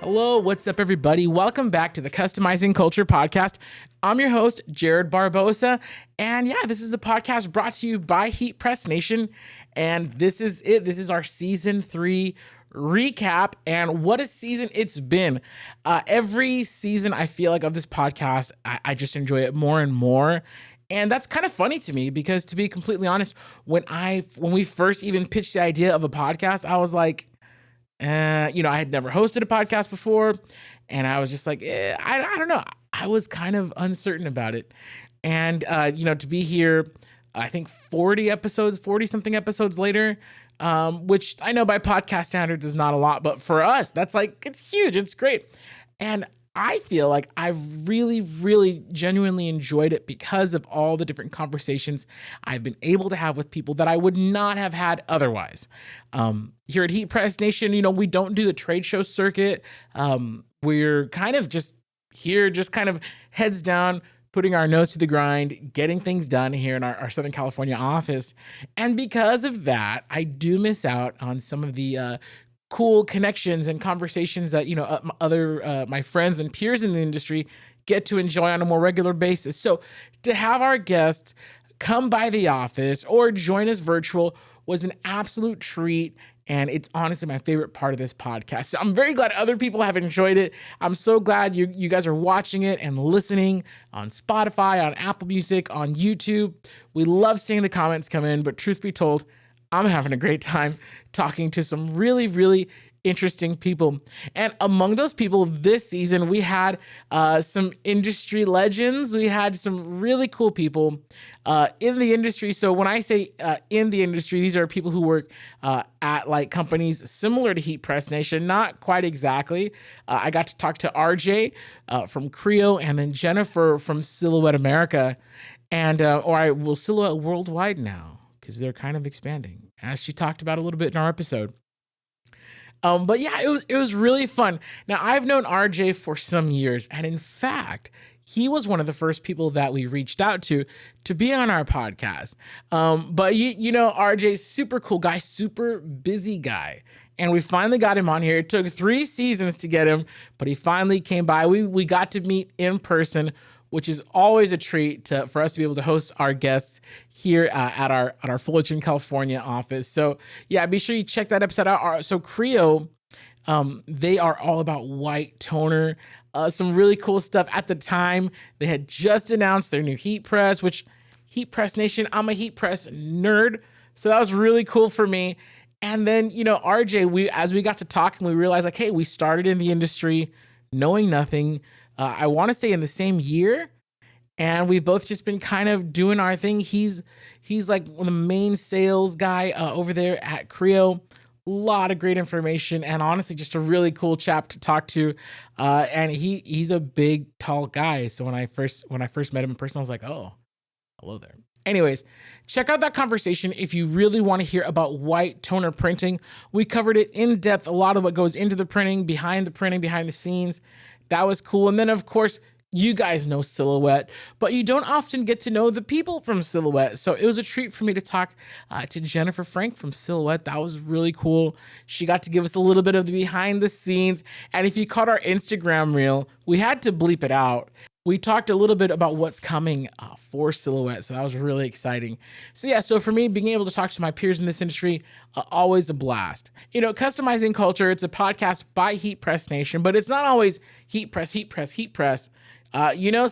Hello, what's up, everybody? Welcome back to the Customizing Culture podcast. I'm your host, Jared Barbosa. And yeah, this is the podcast brought to you by Heat Press Nation. And this is it. This is our season 3 recap. And what a season it's been. Every season, I feel like, of this podcast, I just enjoy it more and more. And that's kind of funny to me because, to be completely honest, when we first even pitched the idea of a podcast, I was like, I had never hosted a podcast before, and I was just like, I don't know. I was kind of uncertain about it. And, to be here, I think 40 something episodes later, which I know by podcast standards is not a lot, but for us, that's like, it's huge. It's great. And I feel like I've really, really genuinely enjoyed it because of all the different conversations I've been able to have with people that I would not have had otherwise. Here at Heat Press Nation, we don't do the trade show circuit. We're kind of just here, just kind of heads down, putting our nose to the grind, getting things done here in our Southern California office. And because of that, I do miss out on some of the cool connections and conversations that other my friends and peers in the industry get to enjoy on a more regular basis. So to have our guests come by the office or join us virtual was an absolute treat, and it's honestly my favorite part of this podcast. So I'm very glad other people have enjoyed it. I'm so glad you guys are watching it and listening on Spotify, on Apple Music, on YouTube. We love seeing the comments come in, but truth be told, I'm having a great time talking to some really, really interesting people. And among those people this season, we had some industry legends. We had some really cool people in the industry. So when I say in the industry, these are people who work at like companies similar to Heat Press Nation, not quite exactly. I got to talk to RJ from Creo and then Jennifer from Silhouette America, and Silhouette Worldwide now, because they're kind of expanding, as she talked about a little bit in our episode. But yeah, it was really fun. Now, I've known RJ for some years, and in fact, he was one of the first people that we reached out to be on our podcast. But RJ's super cool guy, super busy guy. And we finally got him on here. It took 3 seasons to get him, but he finally came by. We got to meet in person, which is always a treat for us to be able to host our guests here at our Fullerton, California office. So yeah, be sure you check that episode out. So Creo, they are all about white toner. Some really cool stuff. At the time, they had just announced their new heat press, which Heat Press Nation, I'm a heat press nerd, so that was really cool for me. And then, RJ, as we got to talking, we realized like, hey, we started in the industry knowing nothing. I want to say in the same year, and we've both just been kind of doing our thing. He's like the main sales guy over there at Creo. A lot of great information, and honestly, just a really cool chap to talk to. And he's a big, tall guy. So when I first met him in person, I was like, oh, hello there. Anyways, check out that conversation if you really want to hear about white toner printing. We covered it in depth, a lot of what goes into the printing, behind the scenes. That was cool. And then, of course, you guys know Silhouette, but you don't often get to know the people from Silhouette. So it was a treat for me to talk to Jennifer Frank from Silhouette. That was really cool. She got to give us a little bit of the behind the scenes. And if you caught our Instagram reel, we had to bleep it out. We talked a little bit about what's coming for Silhouette, so that was really exciting. So yeah, so for me, being able to talk to my peers in this industry, always a blast. Customizing Culture, it's a podcast by Heat Press Nation, but it's not always heat press.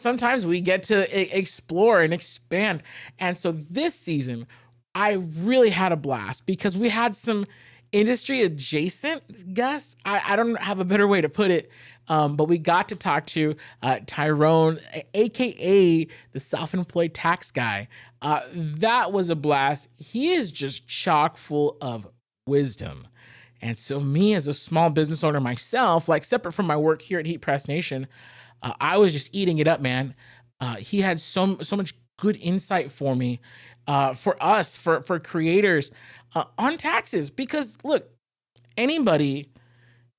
Sometimes we get to explore and expand. And so this season, I really had a blast because we had some industry adjacent guests. I don't have a better way to put it. But we got to talk to Tyrone, aka the self-employed tax guy. That was a blast. He is just chock full of wisdom. And so me as a small business owner myself, like separate from my work here at Heat Press Nation, I was just eating it up, man. He had so much good insight for me, for us, for creators on taxes. Because look, anybody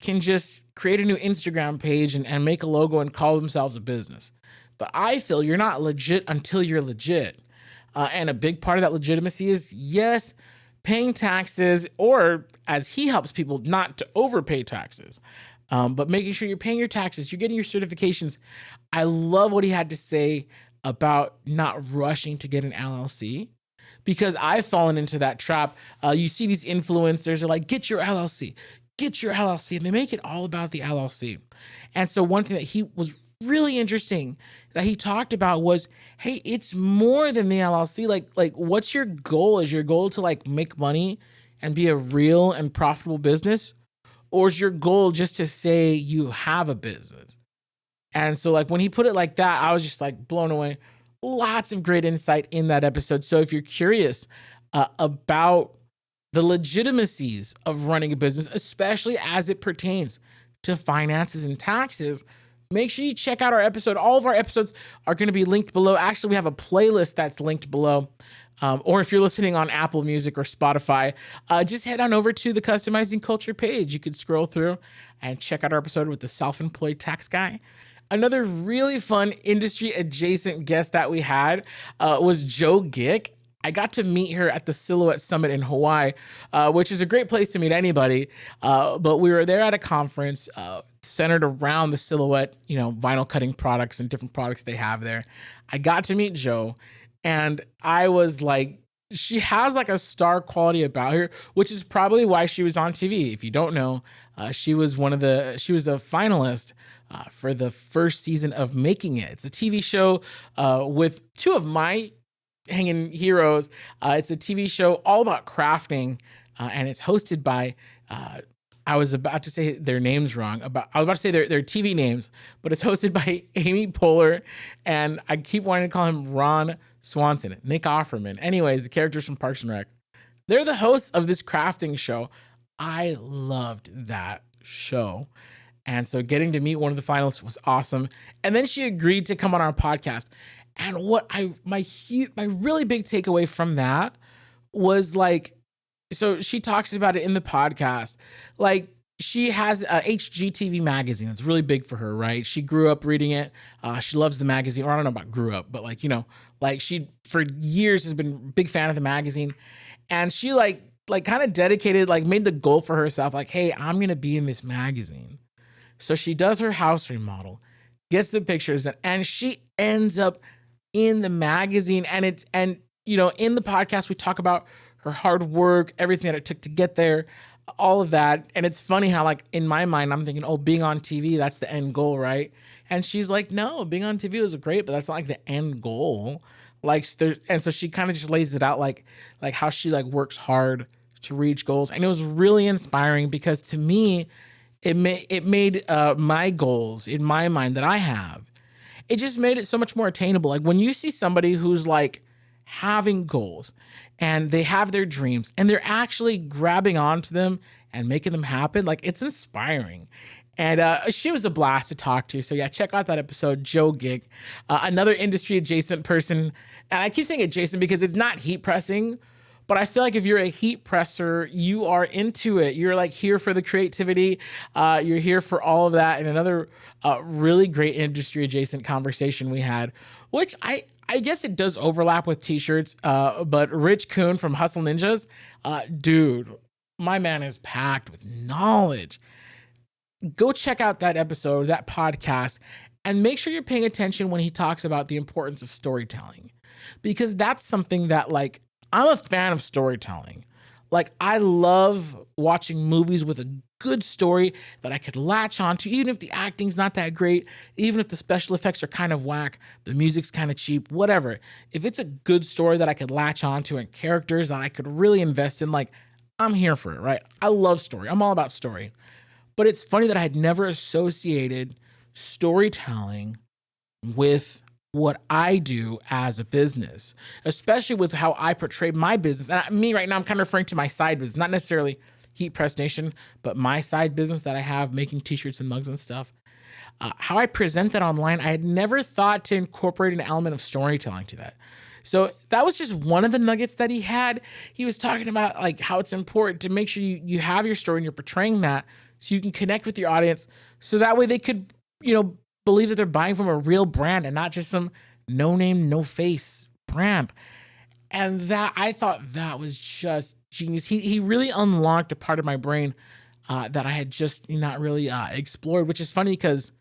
can just create a new Instagram page and make a logo and call themselves a business. But I feel you're not legit until you're legit. And a big part of that legitimacy is, yes, paying taxes, or as he helps people, not to overpay taxes. But making sure you're paying your taxes, you're getting your certifications. I love what he had to say about not rushing to get an LLC, because I've fallen into that trap. You see these influencers are like, get your LLC, and they make it all about the LLC. And so one thing that he was really interesting that he talked about was, hey, it's more than the LLC. Like what's your goal? Is your goal to like make money and be a real and profitable business? Or is your goal just to say you have a business? And so like when he put it like that, I was just like blown away. Lots of great insight in that episode. So if you're curious about the legitimacies of running a business, especially as it pertains to finances and taxes, make sure you check out our episode. All of our episodes are going to be linked below. Actually, we have a playlist that's linked below. Or if you're listening on Apple Music or Spotify, just head on over to the Customizing Culture page. You could scroll through and check out our episode with the self-employed tax guy. Another really fun industry adjacent guest that we had was Joe Gick. I got to meet her at the Silhouette Summit in Hawaii, which is a great place to meet anybody. But we were there at a conference centered around the Silhouette, vinyl cutting products and different products they have there. I got to meet Joe, and I was like, she has like a star quality about her, which is probably why she was on TV. If you don't know, she was a finalist for the first season of Making It. It's a TV show with two of my hanging heroes. It's a TV show all about crafting, and it's hosted by I was about to say their names wrong. I was about to say their TV names, but it's hosted by Amy Poehler, and I keep wanting to call him Ron Swanson, Nick Offerman. Anyways, the characters from Parks and Rec. They're the hosts of this crafting show. I loved that show. And so getting to meet one of the finalists was awesome. And then she agreed to come on our podcast. And what my really big takeaway from that was like, so she talks about it in the podcast. Like, she has a HGTV magazine that's really big for her, right? She grew up reading it. She loves the magazine, or I don't know about grew up, but like she for years has been a big fan of the magazine. And she like kind of dedicated, like made the goal for herself, like, hey, I'm going to be in this magazine. So she does her house remodel, gets the pictures, and she ends up in the magazine. And in the podcast, we talk about her hard work, everything that it took to get there, all of that. And it's funny how, like, in my mind, I'm thinking, oh, being on TV, that's the end goal, right? And she's like, no, being on TV was great, but that's not like the end goal. Like, and so she kind of just lays it out like how she like works hard to reach goals. And it was really inspiring, because to me, it made my goals in my mind that I have, it just made it so much more attainable. Like, when you see somebody who's like having goals and they have their dreams and they're actually grabbing onto them and making them happen, like, it's inspiring. And she was a blast to talk to. So yeah, check out that episode, Joe Gick, another industry adjacent person. And I keep saying adjacent because it's not heat pressing, but I feel like if you're a heat presser, you are into it. You're like here for the creativity. You're here for all of that. And another really great industry adjacent conversation we had, which I guess it does overlap with t-shirts, but Rich Kuhn from Hustle Ninjas, dude, my man is packed with knowledge. Go check out that episode, that podcast, and make sure you're paying attention when he talks about the importance of storytelling, because that's something that, like, I'm a fan of storytelling. Like, I love watching movies with a good story that I could latch onto, even if the acting's not that great, even if the special effects are kind of whack, the music's kind of cheap, whatever. If it's a good story that I could latch onto and characters that I could really invest in, like, I'm here for it, right? I love story. I'm all about story. But it's funny that I had never associated storytelling with what I do as a business, especially with how I portray my business. And me right now, I'm kind of referring to my side business, not necessarily Heat Press Nation, but my side business that I have, making t-shirts and mugs and stuff. How I present that online, I had never thought to incorporate an element of storytelling to that. So that was just one of the nuggets that he had. He was talking about like how it's important to make sure you have your story and you're portraying that so you can connect with your audience. So that way they could, believe that they're buying from a real brand and not just some no name, no face brand. And that, I thought that was just genius. He really unlocked a part of my brain that I had just not really explored, which is funny because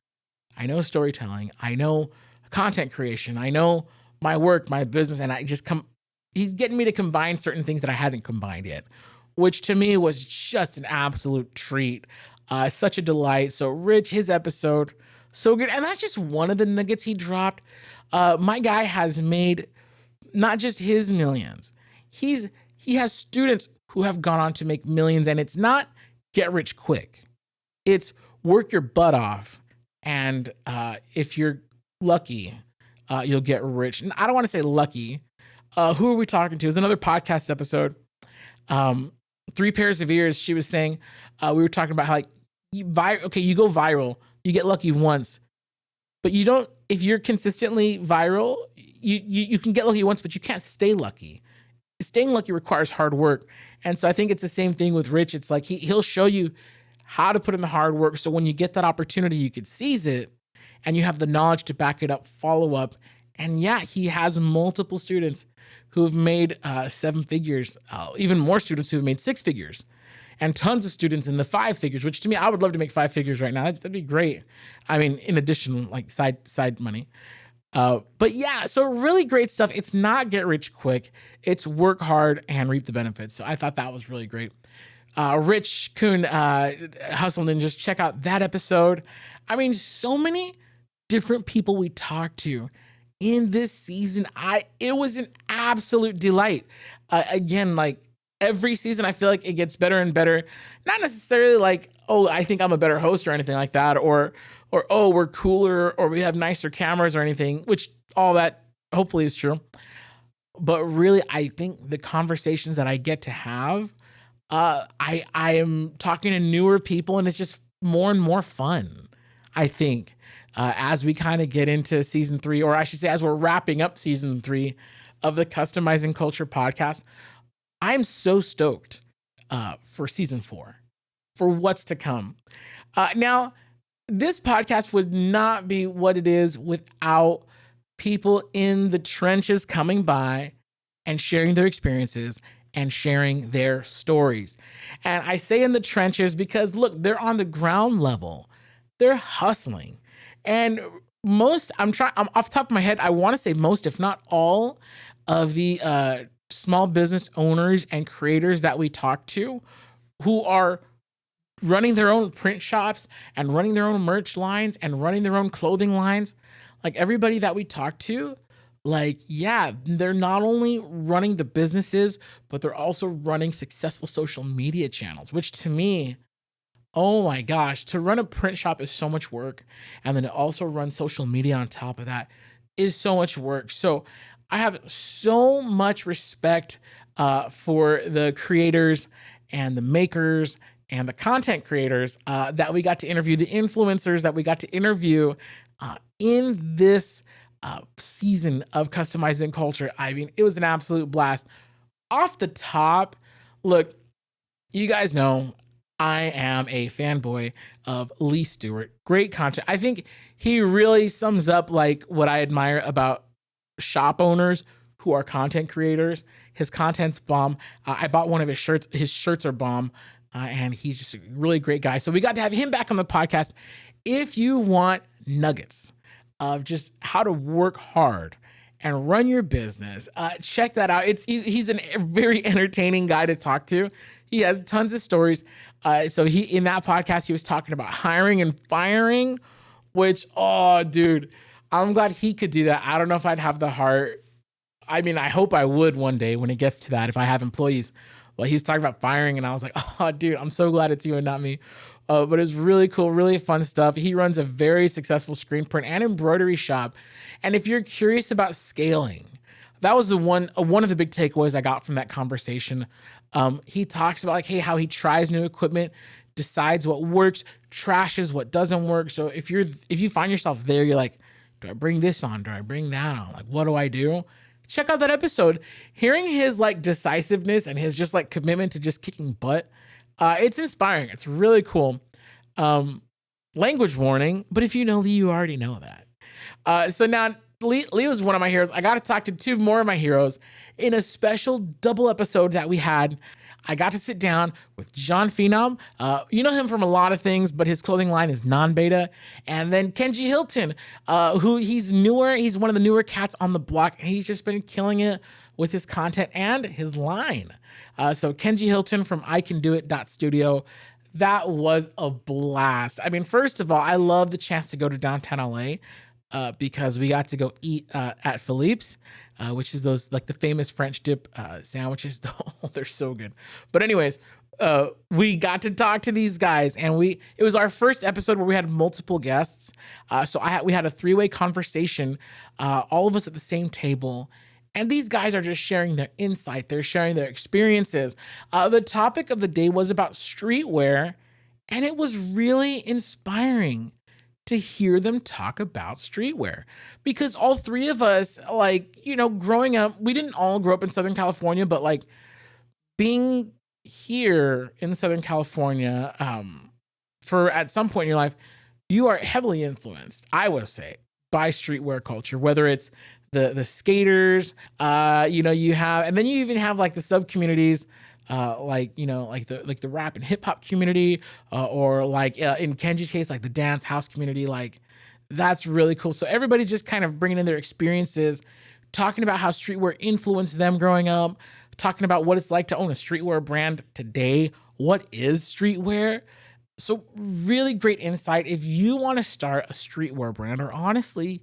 I know storytelling, I know content creation, I know my work, my business, and he's getting me to combine certain things that I hadn't combined yet, which to me was just an absolute treat. Such a delight. So Rich, his episode, so good. And that's just one of the nuggets he dropped. My guy has made not just his millions. He has students who have gone on to make millions, and it's not get rich quick. It's work your butt off, and if you're lucky, you'll get rich. And I don't want to say lucky. Who are we talking to? It's another podcast episode. Three Pairs of Ears. She was saying we were talking about how like you go viral, you get lucky once, but you don't. If you're consistently viral, you can get lucky once, but you can't stay lucky. Staying lucky requires hard work. And so I think it's the same thing with Rich. It's like he'll show you how to put in the hard work. So when you get that opportunity, you could seize it and you have the knowledge to back it up, follow up. And yeah, he has multiple students who have made 7 figures, even more students who have made 6 figures, and tons of students in the 5 figures, which to me, I would love to make 5 figures right now. That'd be great. I mean, in addition, like side money. But yeah, so really great stuff. It's not get rich quick. It's work hard and reap the benefits. So I thought that was really great. Rich Kuhn, Hustle Ninjas, check out that episode. I mean, so many different people we talked to in this season. It was an absolute delight. Again, like every season, I feel like it gets better and better. Not necessarily like, oh, I think I'm a better host or anything like that, or oh, we're cooler, or we have nicer cameras or anything, which all that hopefully is true. But really, I think the conversations that I get to have, I am talking to newer people, and it's just more and more fun, I think, as we kind of get into season 3, or I should say, as we're wrapping up season 3 of the Customizing Culture podcast. I'm so stoked for season 4, for what's to come. Now, this podcast would not be what it is without people in the trenches coming by and sharing their experiences and sharing their stories. And I say in the trenches because, look, they're on the ground level. They're hustling. And I'm off the top of my head, I want to say most, if not all, of the small business owners and creators that we talk to who are running their own print shops and running their own merch lines and running their own clothing lines. Like everybody that we talk to, like, yeah, they're not only running the businesses, but they're also running successful social media channels, which to me, oh my gosh, to run a print shop is so much work. And then to also run social media on top of that is so much work. So I have so much respect for the creators and the makers and the content creators that we got to interview, the influencers that we got to interview in this season of Customizing Culture. I mean, it was an absolute blast. Off the top, look, you guys know I am a fanboy of Lee Stewart. Great content. I think he really sums up like what I admire about shop owners who are content creators. His content's bomb. I bought one of his shirts. His shirts are bomb. And he's just a really great guy. So we got to have him back on the podcast. If you want nuggets of just how to work hard and run your business, check that out. He's a very entertaining guy to talk to. He has tons of stories. So in that podcast, he was talking about hiring and firing, which, oh, dude, I'm glad he could do that. I don't know if I'd have the heart. I mean, I hope I would one day when it gets to that, if I have employees. Well, he was talking about firing, and I was like, oh, dude, I'm so glad it's you and not me. But it's really cool, really fun stuff. He runs a very successful screen print and embroidery shop. And if you're curious about scaling, that was one of the big takeaways I got from that conversation. He talks about like, hey, how he tries new equipment, decides what works, trashes what doesn't work. So if you find yourself there, you're like, do I bring this on? Do I bring that on? Like, what do I do? Check out that episode. Hearing his like decisiveness and his just like commitment to just kicking butt, it's inspiring. It's really cool. Language warning, but if you know Lee, you already know that. So now Leo's one of my heroes. I got to talk to two more of my heroes in a special double episode that we had. I got to sit down with John Phenom. You know him from a lot of things, but his clothing line is non-beta. And then Kenji Hilton, who he's newer. He's one of the newer cats on the block, and he's just been killing it with his content and his line. So Kenji Hilton from iCanDoIt.studio. That was a blast. I mean, first of all, I love the chance to go to downtown LA. Because we got to go eat at Philippe's, which is those like the famous French dip sandwiches. They're so good. But anyways, we got to talk to these guys, and it was our first episode where we had multiple guests. So we had a 3-way conversation, all of us at the same table. And these guys are just sharing their insight. They're sharing their experiences. The topic of the day was about streetwear, and it was really inspiring to hear them talk about streetwear, because all three of us, like, you know, growing up, we didn't all grow up in Southern California, but like being here in Southern California, for at some point in your life, you are heavily influenced, I would say, by streetwear culture, whether it's the skaters, you have, and then you even have like the sub communities, like the rap and hip hop community, or like in Kenji's case, like the dance house community. Like that's really cool. So everybody's just kind of bringing in their experiences, talking about how streetwear influenced them growing up, talking about what it's like to own a streetwear brand today. What is streetwear? So really great insight. If you want to start a streetwear brand, or honestly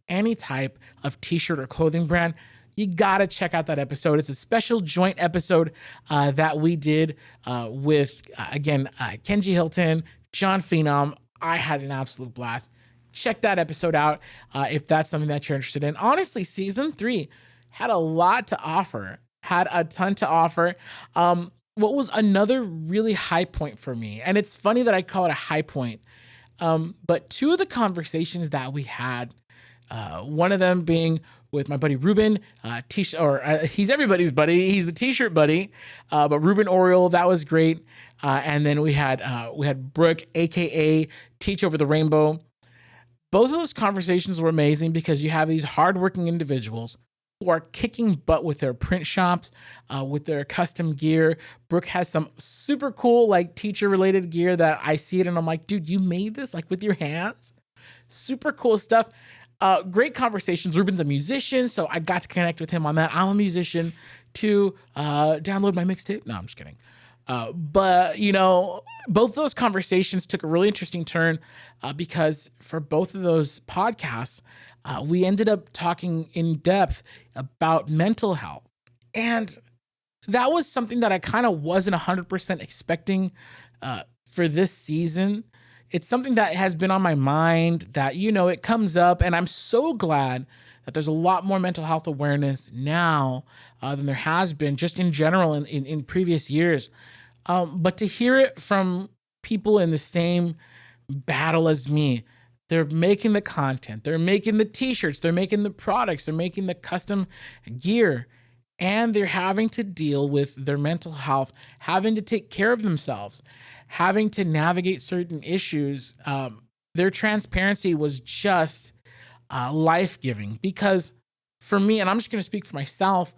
any type of t-shirt or clothing brand, you gotta check out that episode. It's a special joint episode that we did with, Kenji Hilton, John Phenom. I had an absolute blast. Check that episode out if that's something that you're interested in. Honestly, season 3 had a lot to offer, had a ton to offer. What was another really high point for me, and it's funny that I call it a high point, but 2 of the conversations that we had, one of them being with my buddy Ruben, he's everybody's buddy. He's the t-shirt buddy, but Ruben Oriole, that was great. And then we had Brooke, aka Teach Over the Rainbow. Both of those conversations were amazing because you have these hardworking individuals who are kicking butt with their print shops, with their custom gear. Brooke has some super cool like teacher related gear that I see it and I'm like, dude, you made this like with your hands? Super cool stuff. Great conversations. Ruben's a musician, so I got to connect with him on that. I'm a musician to download my mixtape. No, I'm just kidding. But, you know, both those conversations took a really interesting turn because for both of those podcasts, we ended up talking in depth about mental health. And that was something that I kind of wasn't 100% expecting for this season. It's something that has been on my mind that, you know, it comes up, and I'm so glad that there's a lot more mental health awareness now than there has been just in general in previous years. But to hear it from people in the same battle as me, they're making the content, they're making the t-shirts, they're making the products, they're making the custom gear, and they're having to deal with their mental health, having to take care of themselves, having to navigate certain issues. Their transparency was just life-giving, because for me, and I'm just going to speak for myself,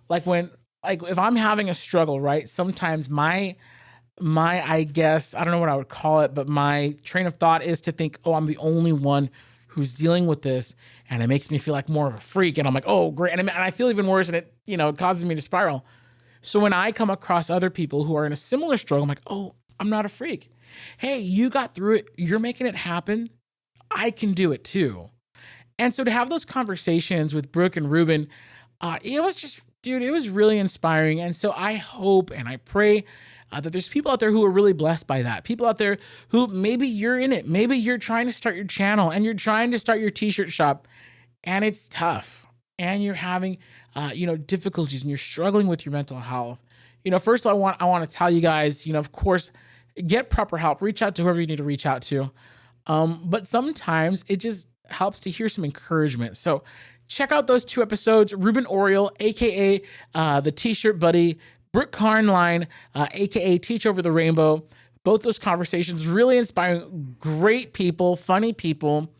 if I'm having a struggle, right? Sometimes my, I guess, I don't know what I would call it, but my train of thought is to think, oh, I'm the only one who's dealing with this. And it makes me feel like more of a freak. And I'm like, oh, great. And I feel even worse, and it, it causes me to spiral. So when I come across other people who are in a similar struggle, I'm like, oh, I'm not a freak. Hey, you got through it. You're making it happen. I can do it too. And so to have those conversations with Brooke and Ruben, it was just, dude, it was really inspiring. And so I hope and I pray that there's people out there who are really blessed by that. People out there who maybe you're in it. Maybe you're trying to start your channel and you're trying to start your t-shirt shop, and it's tough. And you're having, difficulties, and you're struggling with your mental health. First of all, I want to tell you guys, of course, get proper help. Reach out to whoever you need to reach out to. But sometimes it just helps to hear some encouragement. So check out those 2 episodes. Ruben Oriole, aka the T-shirt buddy, Brooke Carnline, aka Teach Over the Rainbow. Both those conversations really inspiring. Great people, funny people.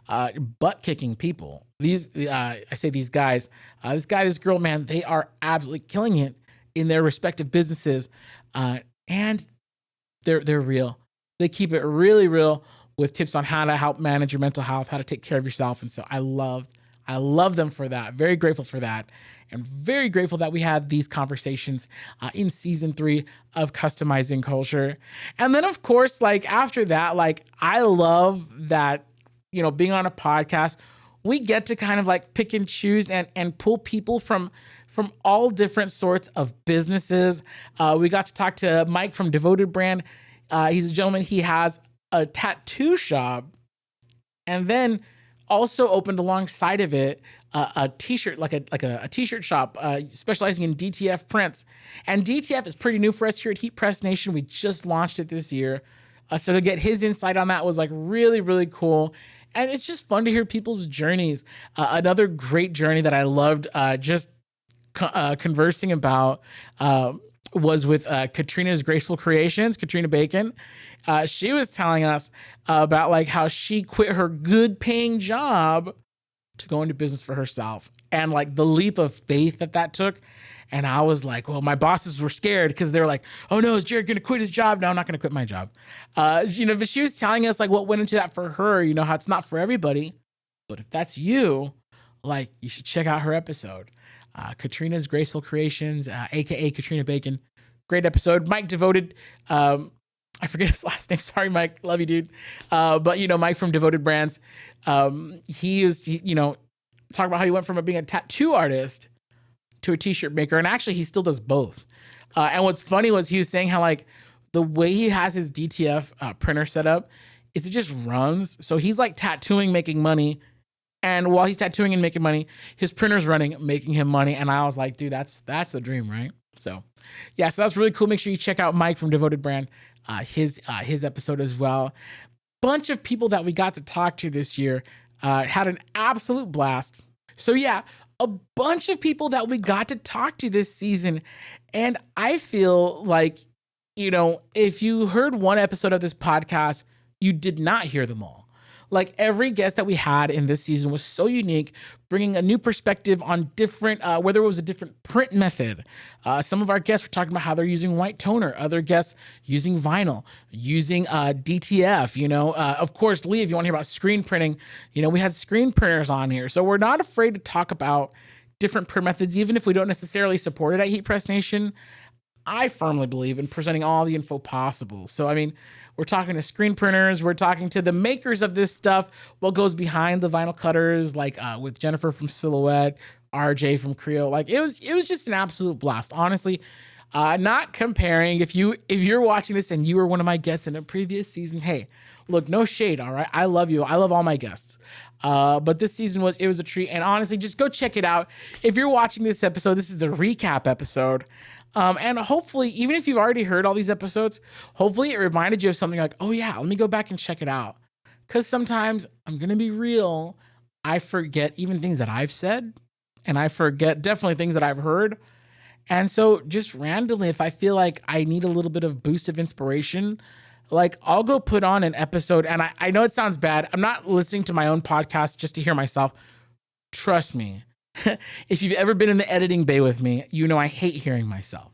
butt kicking people. I say these guys, this guy, this girl, man, they are absolutely killing it in their respective businesses, and they're real. They keep it really real with tips on how to help manage your mental health, how to take care of yourself. And so I love them for that. Very grateful for that. And very grateful that we had these conversations in season 3 of Customizing Culture. And then of course, like after that, like I love that, being on a podcast, we get to kind of like pick and choose and pull people from all different sorts of businesses. We got to talk to Mike from Devoted Brand. He's a gentleman. He has a tattoo shop, and then also opened alongside of it a t-shirt, like a t-shirt shop specializing in DTF prints. And DTF is pretty new for us here at Heat Press Nation. We just launched it this year. So to get his insight on that was like really, really cool. And it's just fun to hear people's journeys. Another great journey that I loved conversing about was with Katrina's Graceful Creations, Katrina Bacon. She was telling us about like how she quit her good paying job to go into business for herself, and like the leap of faith that took. And I was like, well, my bosses were scared because they were like, oh no, is Jared going to quit his job? No, I'm not going to quit my job. But she was telling us like what went into that for her, how it's not for everybody, but if that's you, like you should check out her episode. Katrina's Graceful Creations, aka Katrina Bacon. Great episode. Mike Devoted, I forget his last name. Sorry, Mike. Love you, dude. But Mike from Devoted Brands, he talking about how he went from being a tattoo artist to a t-shirt maker. And actually he still does both. And what's funny was he was saying how like the way he has his DTF printer set up is it just runs. So he's like tattooing, making money. And while he's tattooing and making money, his printer's running, making him money. And I was like, dude, that's the dream, right? So yeah, so that's really cool. Make sure you check out Mike from Devoted Brand, his episode as well. Bunch of people that we got to talk to this year, had an absolute blast. So yeah, a bunch of people that we got to talk to this season. And I feel like, if you heard one episode of this podcast, you did not hear them all. Like every guest that we had in this season was so unique, bringing a new perspective on different, whether it was a different print method. Some of our guests were talking about how they're using white toner. Other guests using vinyl, using DTF. Of course, Lee, if you want to hear about screen printing, we had screen printers on here. So we're not afraid to talk about different print methods, even if we don't necessarily support it at Heat Press Nation. I firmly believe in presenting all the info possible. So, we're talking to screen printers. We're talking to the makers of this stuff. What goes behind the vinyl cutters, like with Jennifer from Silhouette, RJ from Creo. Like it was just an absolute blast. Honestly, not comparing. If you're watching this and you were one of my guests in a previous season, hey, look, no shade. All right, I love you. I love all my guests. But this season was a treat. And honestly, just go check it out. If you're watching this episode, this is the recap episode. And hopefully, even if you've already heard all these episodes, hopefully it reminded you of something like, oh yeah, let me go back and check it out. Because sometimes, I'm going to be real, I forget even things that I've said, and I forget definitely things that I've heard. And so just randomly, if I feel like I need a little bit of boost of inspiration, like I'll go put on an episode. And I know it sounds bad. I'm not listening to my own podcast just to hear myself. Trust me. If you've ever been in the editing bay with me, I hate hearing myself.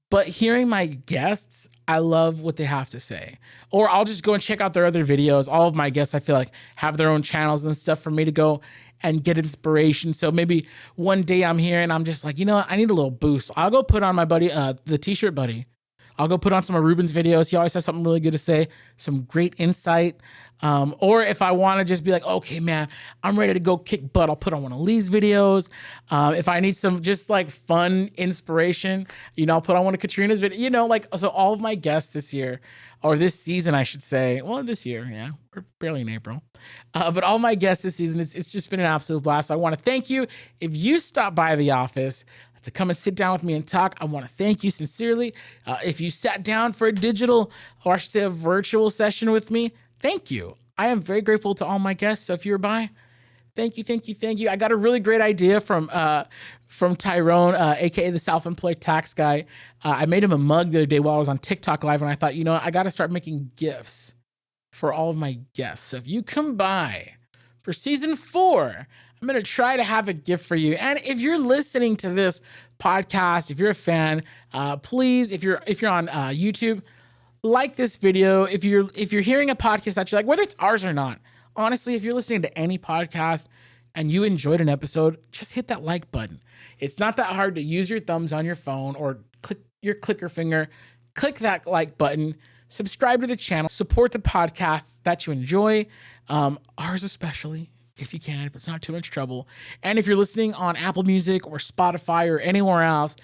But hearing my guests, I love what they have to say. Or I'll just go and check out their other videos. All of my guests, I feel like, have their own channels and stuff for me to go and get inspiration. So maybe one day I'm here and I'm just like, I need a little boost. I'll go put on my buddy, the t-shirt buddy. I'll go put on some of Ruben's videos. He always has something really good to say, some great insight. Or if I want to just be like, okay, man, I'm ready to go kick butt, I'll put on one of Lee's videos. If I need some just like fun inspiration, I'll put on one of Katrina's videos, so all of my guests this year, or this season, I should say, well, this year, yeah, we're barely in April. But all my guests this season, it's just been an absolute blast. I want to thank you. If you stop by the office to come and sit down with me and talk, I want to thank you sincerely. If you sat down for a digital, or I should say a virtual session with me, thank you. I am very grateful to all my guests. So if you're by, thank you. I got a really great idea from Tyrone, aka the self-employed tax guy. I made him a mug the other day while I was on TikTok live, and I thought, I got to start making gifts for all of my guests. So if you come by for season 4, I'm going to try to have a gift for you. And if you're listening to this podcast, if you're a fan, please, if you're on YouTube, like this video. If you're hearing a podcast that you like, whether it's ours or not, honestly, if you're listening to any podcast and you enjoyed an episode, just hit that like button. It's not that hard to use your thumbs on your phone or click your clicker finger, click that like button, subscribe to the channel, support the podcasts that you enjoy, ours especially, if you can, if it's not too much trouble. And if you're listening on Apple Music or Spotify or anywhere else,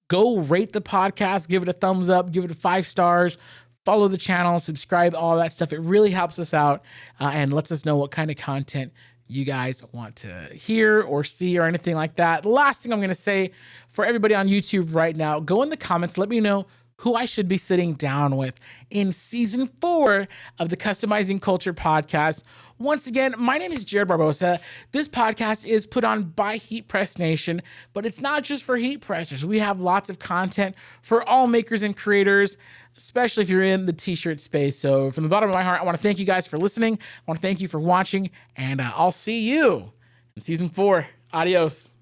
go rate the podcast, give it a thumbs up, give it 5 stars, follow the channel, subscribe, all that stuff. It really helps us out and lets us know what kind of content you guys want to hear or see or anything like that. Last thing I'm going to say for everybody on YouTube right now, go in the comments, let me know who I should be sitting down with in season 4 of the Customizing Culture podcast. Once again, my name is Jared Barbosa. This podcast is put on by Heat Press Nation, but it's not just for heat pressers. We have lots of content for all makers and creators, especially if you're in the t-shirt space. So from the bottom of my heart, I want to thank you guys for listening. I want to thank you for watching, and I'll see you in season 4. Adios.